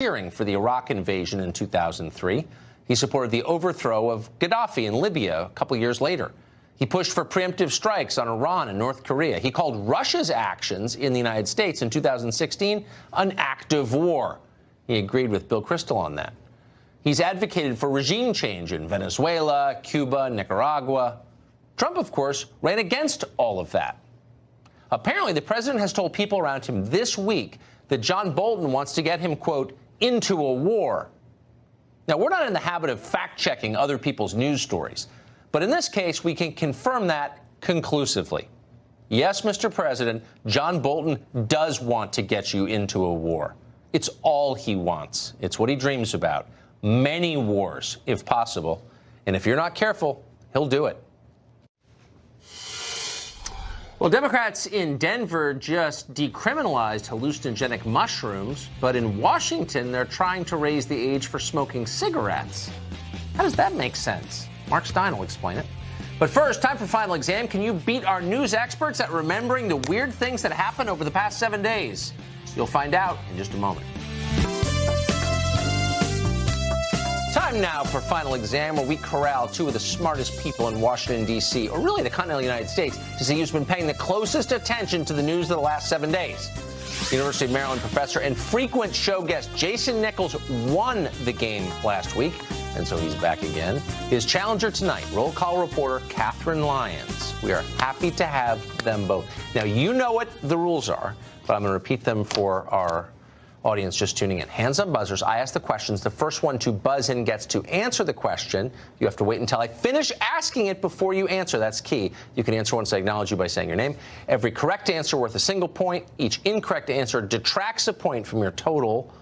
cheering for the Iraq invasion in 2003. He supported the overthrow of Gaddafi in Libya a couple years later. He pushed for preemptive strikes on Iran and North Korea. He called Russia's actions in the United States in 2016 an act of war. He agreed with Bill Kristol on that. He's advocated for regime change in Venezuela, Cuba, Nicaragua. Trump, of course, ran against all of that. Apparently, the president has told people around him this week that John Bolton wants to get him, quote, into a war. Now, we're not in the habit of fact-checking other people's news stories, but in this case, we can confirm that conclusively. Yes, Mr. President, John Bolton does want to get you into a war. It's all he wants. It's what he dreams about. Many wars, if possible. And if you're not careful, he'll do it. Well, Democrats in Denver just decriminalized hallucinogenic mushrooms, but in Washington, they're trying to raise the age for smoking cigarettes. How does that make sense? Mark Stein will explain it. But first, time for Final Exam. Can you beat our news experts at remembering the weird things that happened over the past 7 days? You'll find out in just a moment. Time now for Final Exam, where we corral two of the smartest people in Washington, D.C., or really the continental United States, to see who's been paying the closest attention to the news of the last 7 days. University of Maryland professor and frequent show guest Jason Nichols won the game last week, and so he's back again. His challenger tonight, roll call reporter Catherine Lyons. We are happy to have them both. Now, you know what the rules are, but I'm going to repeat them for our audience just tuning in. Hands on buzzers. I ask the questions. The first one to buzz in gets to answer the question. You have to wait until I finish asking it before you answer. That's key. You can answer once I acknowledge you by saying your name. Every correct answer worth a single point. Each incorrect answer detracts a point from your total.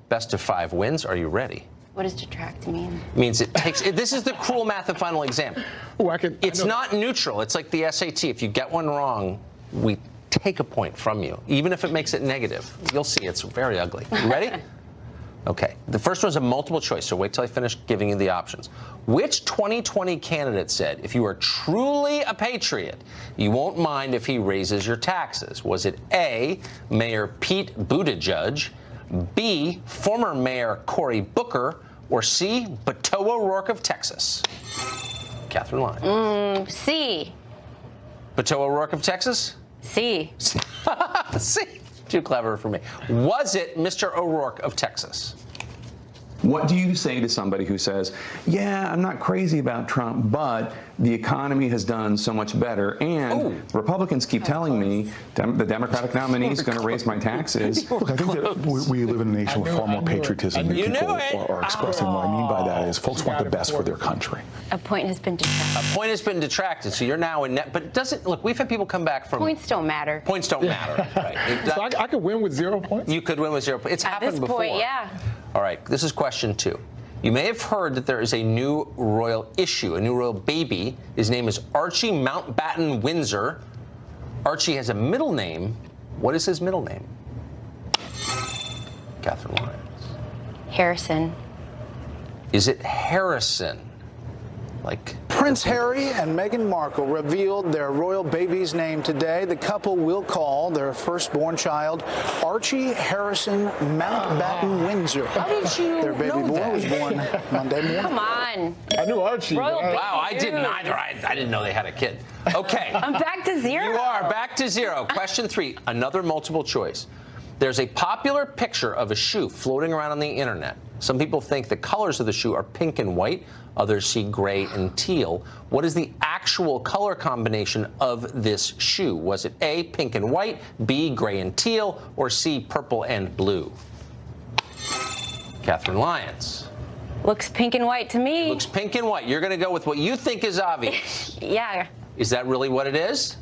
Best of 5 wins. Are you ready? What does detract mean? It means it takes. This is the cruel math of Final Exam. It's not neutral. It's like the SAT. If you get one wrong, we take a point from you, even if it makes it negative. You'll see it's very ugly. You ready? Okay. The first one's a multiple choice, so wait till I finish giving you the options. Which 2020 candidate said, if you are truly a patriot, you won't mind if he raises your taxes? Was it A, Mayor Pete Buttigieg, B, former Mayor Cory Booker, or C, Beto O'Rourke of Texas? Catherine Lyons. C. Beto O'Rourke of Texas? C. C. Too clever for me. Was it Mr. O'Rourke of Texas? What do you say to somebody who says, yeah, I'm not crazy about Trump, but the economy has done so much better, and Republicans keep telling me the Democratic nominee is going to raise my taxes? Look, I think that we live in a nation with far more patriotism than people are expressing. What I mean by that is folks want the best for their country. A point has been detracted. A point has been detracted, so you're now in net. But it doesn't, look, we've had people come back from. Points don't matter. Points don't matter. Right. So I could win with 0 points? You could win with 0 points. It's happened At this before. point, yeah. All right, this is question 2. You may have heard that there is a new royal issue, a new royal baby. His name is Archie Mountbatten Windsor. Archie has a middle name. What is his middle name? Catherine Lyons. Harrison. Is it Harrison? Like Prince Harry and Meghan Markle revealed their royal baby's name today. The couple will call their firstborn child Archie Harrison Mountbatten Windsor. How did you Their baby know boy that? was born Monday morning. Come on. I knew Archie. Royal baby. Wow, I didn't either. I didn't know they had a kid. Okay. I'm back to 0. You are back to 0. Question 3, another multiple choice. There's a popular picture of a shoe floating around on the internet. Some people think the colors of the shoe are pink and white. Others see gray and teal. What is the actual color combination of this shoe? Was it A, pink and white, B, gray and teal, or C, purple and blue? Catherine Lyons. Looks pink and white to me. Looks pink and white. You're going to go with what you think is obvious. Yeah. Is that really what it is?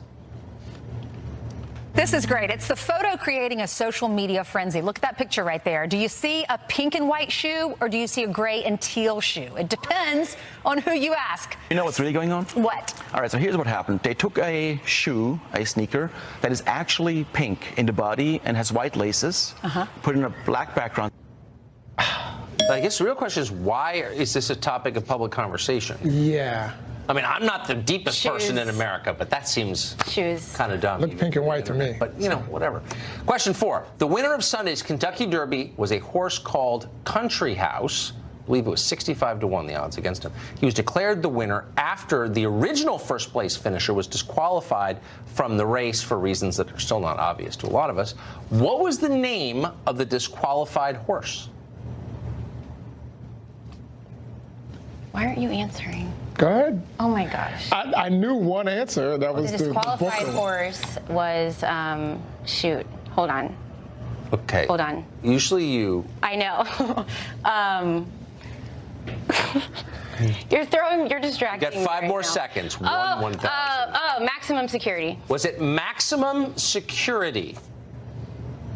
This is great. It's the photo creating a social media frenzy. Look at that picture right there. Do you see a pink and white shoe, or do you see a gray and teal shoe? It depends on who you ask. You know what's really going on? What? All right, so here's what happened. They took a shoe, a sneaker, that is actually pink in the body and has white laces, put in a black background. I guess the real question is, why is this a topic of public conversation? Yeah. I mean, I'm not the deepest person in Shoes. America, but that seems Shoes. kind of dumb. Look pink and white to me. But, whatever. Question 4. The winner of Sunday's Kentucky Derby was a horse called Country House. I believe it was 65-1, the odds against him. He was declared the winner after the original first-place finisher was disqualified from the race for reasons that are still not obvious to a lot of us. What was the name of the disqualified horse? Why aren't you answering? Go ahead. Oh my gosh. I knew one answer. That was The the disqualified Booker. horse was, shoot, hold on. Okay. Hold on. Usually you... I know. You're distracting Got me 5 right more now. seconds. Oh, 1,000. maximum security. Was it Maximum Security?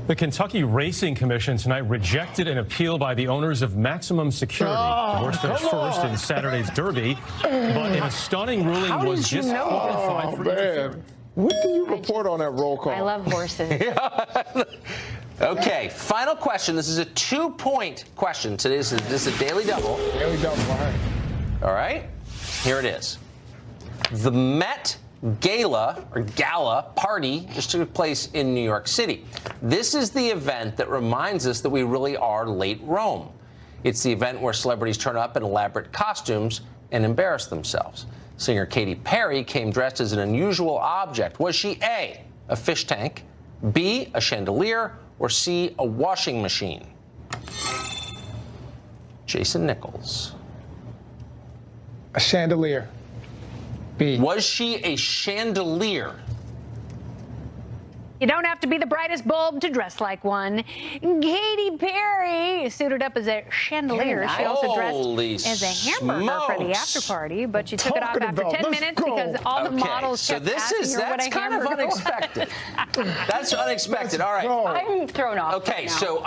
The Kentucky Racing Commission tonight rejected an appeal by the owners of Maximum Security. The horse finished first in Saturday's Derby, but in a stunning ruling was disqualified for interference. What do you report on that roll call? I love horses. Okay, final question. This is a 2-point question. This is a daily double. Daily double, all right. All right, here it is. The Met Gala party just took place in New York City. This is the event that reminds us that we really are late Rome. It's the event where celebrities turn up in elaborate costumes and embarrass themselves. Singer Katy Perry came dressed as an unusual object. Was she A, a fish tank, B, a chandelier, or C, a washing machine? Jason Nichols. A chandelier. B. Was she a chandelier? You don't have to be the brightest bulb to dress like one. Katy Perry suited up as a chandelier. She also Holy dressed as a hamburger for the after smokes. party, but she took it off Talking after about, 10 let's minutes go. because all the models so kept this asking is her what that's a kind of hamburger was. unexpected. That's unexpected. All right. go. I'm thrown off. Okay, right now. so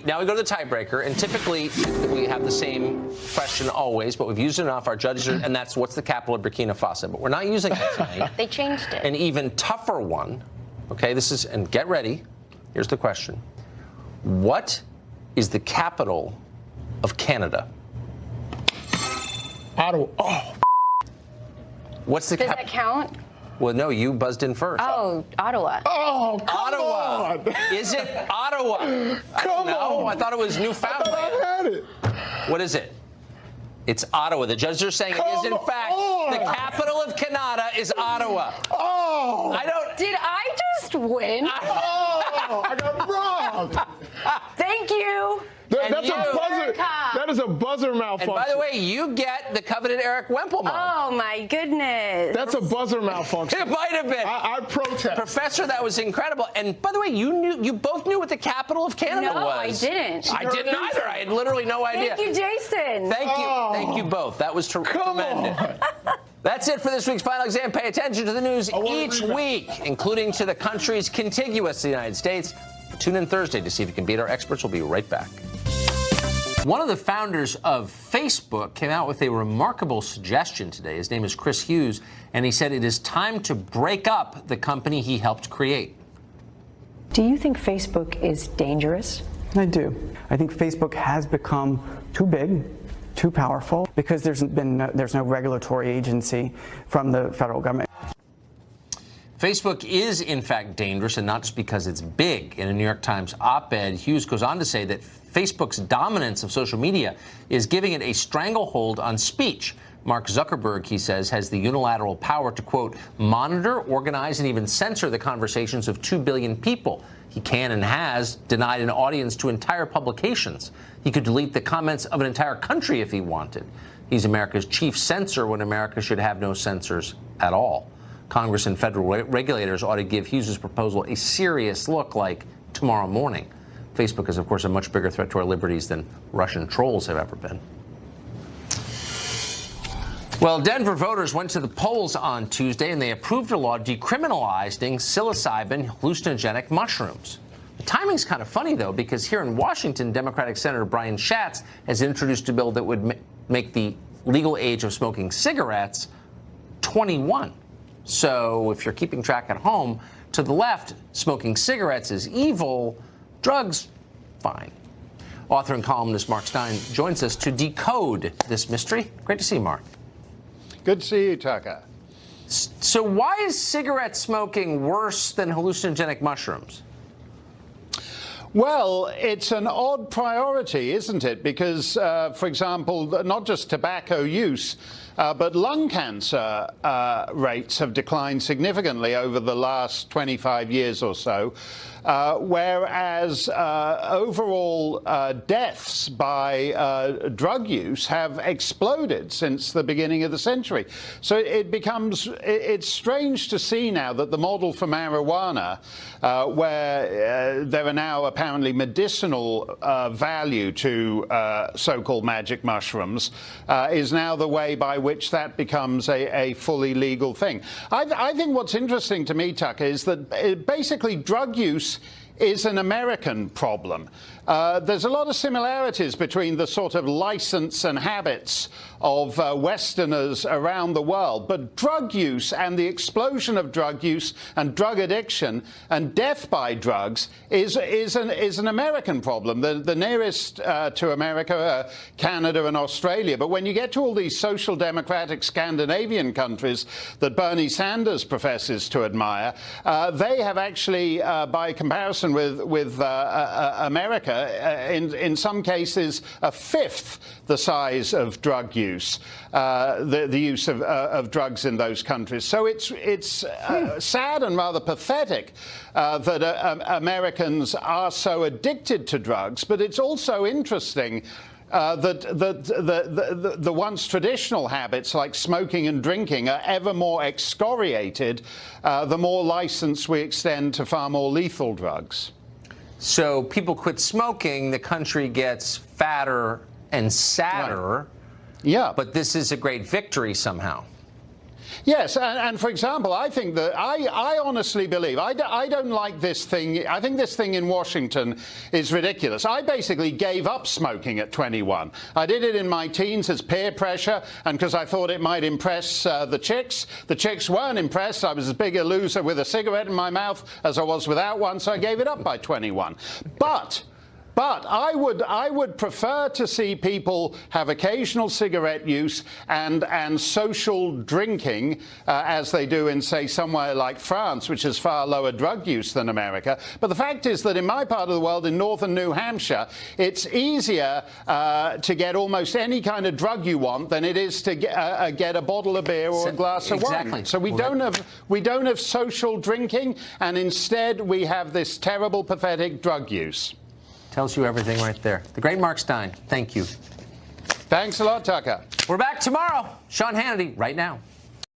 now we go to the tiebreaker, and typically we have the same question always, but we've used it enough. Our judges are, and that's what's the capital of Burkina Faso, but we're not using it tonight. They changed it. An even tougher one. Okay, and get ready. Here's the question. What is the capital of Canada? Ottawa. Oh, What's the Does that count? Well, no, you buzzed in first. Oh, Ottawa. oh, come Ottawa. on. Is it Ottawa? I don't know. I thought it was Newfoundland. I had it. What is it? It's Ottawa. The judges are saying it is, in fact, the capital of Canada is Ottawa. Oh. I don't. Did I just win? Oh, I got robbed. Thank you. That's you- a buzzer. America. That is a buzzer And malfunction. by the way, you get the coveted Eric Wempelmann. Oh my goodness. That's a buzzer malfunction. It might have been. I protest. Professor, that was incredible. And by the way, you both knew what the capital of Canada No, was. I didn't. I didn't either. I had literally no idea. Thank you, Jason. Thank you both. That was tremendous. That's it for this week's Final Exam. Pay attention to the news each week, including to the countries contiguous to the United States. Tune in Thursday to see if you can beat our experts. We'll be right back. One of the founders of Facebook came out with a remarkable suggestion today. His name is Chris Hughes, and he said it is time to break up the company he helped create. Do you think Facebook is dangerous? I do. I think Facebook has become too big, too powerful, because there's no regulatory agency from the federal government. Facebook is, in fact, dangerous, and not just because it's big. In a New York Times op-ed, Hughes goes on to say that Facebook's dominance of social media is giving it a stranglehold on speech. Mark Zuckerberg, he says, has the unilateral power to, quote, monitor, organize, and even censor the conversations of 2 billion people. He can and has denied an audience to entire publications. He could delete the comments of an entire country if he wanted. He's America's chief censor when America should have no censors at all. Congress and federal regulators ought to give Hughes' proposal a serious look like tomorrow morning. Facebook is, of course, a much bigger threat to our liberties than Russian trolls have ever been. Well, Denver voters went to the polls on Tuesday, and they approved a law decriminalizing psilocybin hallucinogenic mushrooms. The timing's kind of funny, though, because here in Washington, Democratic Senator Brian Schatz has introduced a bill that would make the legal age of smoking cigarettes 21. So if you're keeping track at home, to the left, smoking cigarettes is evil, drugs, fine. Author and columnist Mark Steyn joins us to decode this mystery. Great to see you, Mark. Good to see you, Tucker. So why is cigarette smoking worse than hallucinogenic mushrooms? Well, it's an odd priority, isn't it? Because, for example, not just tobacco use, but lung cancer rates have declined significantly over the last 25 years or so, whereas overall deaths by drug use have exploded since the beginning of the century. So it's strange to see now that the model for marijuana, where there are now apparently medicinal value to so-called magic mushrooms, is now the way by which that becomes a fully legal thing. I think what's interesting to me, Tucker, is that basically drug use is an American problem. There's a lot of similarities between the sort of license and habits of Westerners around the world, but drug use and the explosion of drug use and drug addiction and death by drugs is an American problem. The nearest to America, Canada and Australia. But when you get to all these social democratic Scandinavian countries that Bernie Sanders professes to admire, they have actually, by comparison with America, in some cases a fifth the size of drug use, the use of drugs in those countries. So it's sad and rather pathetic that Americans are so addicted to drugs, but it's also interesting that the once traditional habits like smoking and drinking are ever more excoriated the more license we extend to far more lethal drugs. So people quit smoking, the country gets fatter and sadder. Right. Yeah. But this is a great victory somehow. Yes, and for example, I think that I honestly believe, I don't like this thing. I think this thing in Washington is ridiculous. I basically gave up smoking at 21. I did it in my teens as peer pressure and because I thought it might impress the chicks. The chicks weren't impressed. I was as big a loser with a cigarette in my mouth as I was without one, so I gave it up by 21. But I would prefer to see people have occasional cigarette use and social drinking, as they do in, say, somewhere like France, which has far lower drug use than America. But the fact is that in my part of the world, in northern New Hampshire, it's easier to get almost any kind of drug you want than it is to get a bottle of beer or a glass of wine. So we don't have social drinking, and instead we have this terrible, pathetic drug use. Tells you everything right there. The great Mark Steyn, thank you. Thanks a lot, Tucker. We're back tomorrow. Sean Hannity, right now.